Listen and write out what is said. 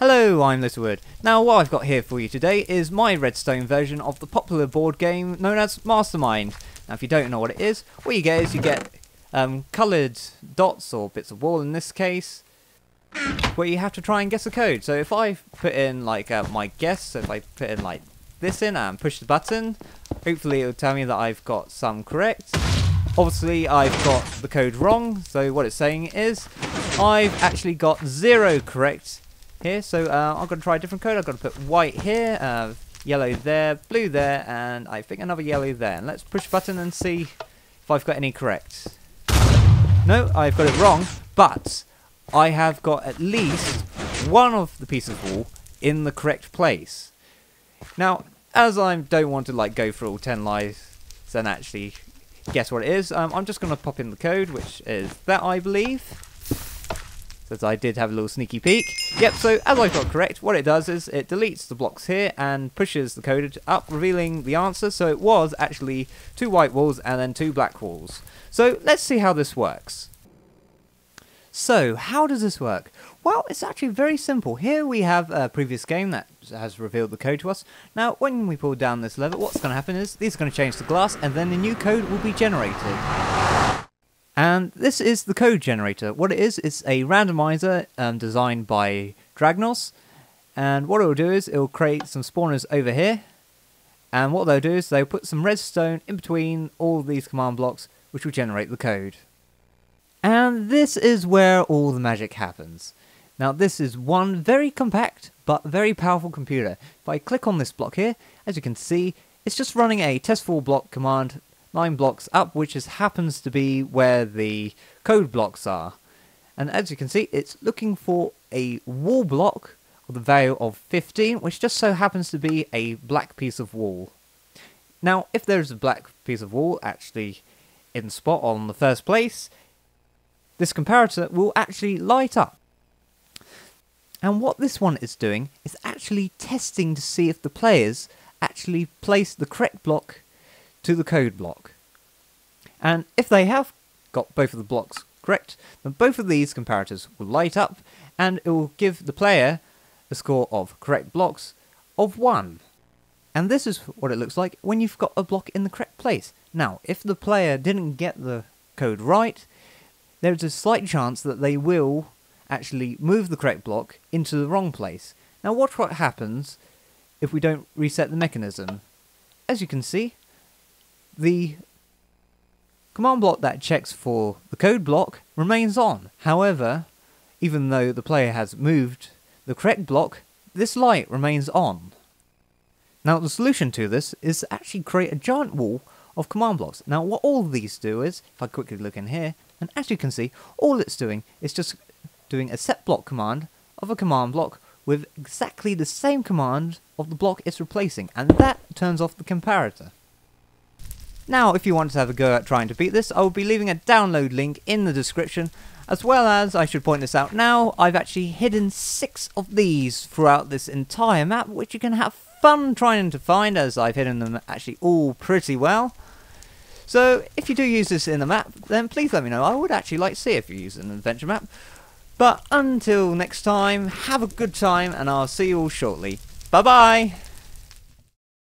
Hello, I'm Littlewood. Now what I've got here for you today is my redstone version of the popular board game known as Mastermind. Now if you don't know what it is, what you get is you get coloured dots or bits of wall in this case, where you have to try and guess a code. So if I put in like my guess, so if I put in like this in and push the button, hopefully it'll tell me that I've got some correct. Obviously I've got the code wrong, so what it's saying is I've actually got 0 correct here. So I'm going to try a different code. I've got to put white here, yellow there, blue there, and I think another yellow there. And let's push button and see if I've got any correct. No, I've got it wrong, but I have got at least one of the pieces of wall in the correct place. Now, as I don't want to like go through all 10 lies and actually guess what it is, I'm just going to pop in the code, which is that, I believe. Since I did have a little sneaky peek. Yep, so as I've got correct, what it does is it deletes the blocks here and pushes the code up, revealing the answer. So it was actually 2 white walls and then 2 black walls. So let's see how this works. So how does this work? Well, it's actually very simple. Here we have a previous game that has revealed the code to us. Now, when we pull down this lever, what's going to happen is these are going to change to glass and then a new code will be generated. And this is the code generator. What it is a randomizer designed by Dragnoz. And what it will do is it will create some spawners over here. And what they'll do is they'll put some redstone in between all these command blocks, which will generate the code. And this is where all the magic happens. Now this is one very compact but very powerful computer. If I click on this block here, as you can see, it's just running a testforblock command 9 blocks up, which happens to be where the code blocks are. And as you can see, it's looking for a wall block of the value of 15, which just so happens to be a black piece of wall. Now, if there's a black piece of wall actually in the spot on the first place, this comparator will actually light up. And what this one is doing is actually testing to see if the players actually place the correct block to the code block. And if they have got both of the blocks correct, then both of these comparators will light up and it will give the player a score of correct blocks of 1. And this is what it looks like when you've got a block in the correct place. Now, if the player didn't get the code right, there's a slight chance that they will actually move the correct block into the wrong place. Now watch what happens if we don't reset the mechanism. As you can see, the command block that checks for the code block remains on. However, even though the player has moved the correct block, this light remains on. Now the solution to this is to actually create a giant wall of command blocks. Now what all of these do is, if I quickly look in here, and as you can see, all it's doing is just doing a setblock command of a command block with exactly the same command of the block it's replacing, and that turns off the comparator. Now, if you want to have a go at trying to beat this, I will be leaving a download link in the description, as well as, I should point this out now, I've actually hidden 6 of these throughout this entire map, which you can have fun trying to find, as I've hidden them actually all pretty well. So, if you do use this in the map, then please let me know. I would actually like to see if you use an adventure map. But until next time, have a good time, and I'll see you all shortly. Bye bye!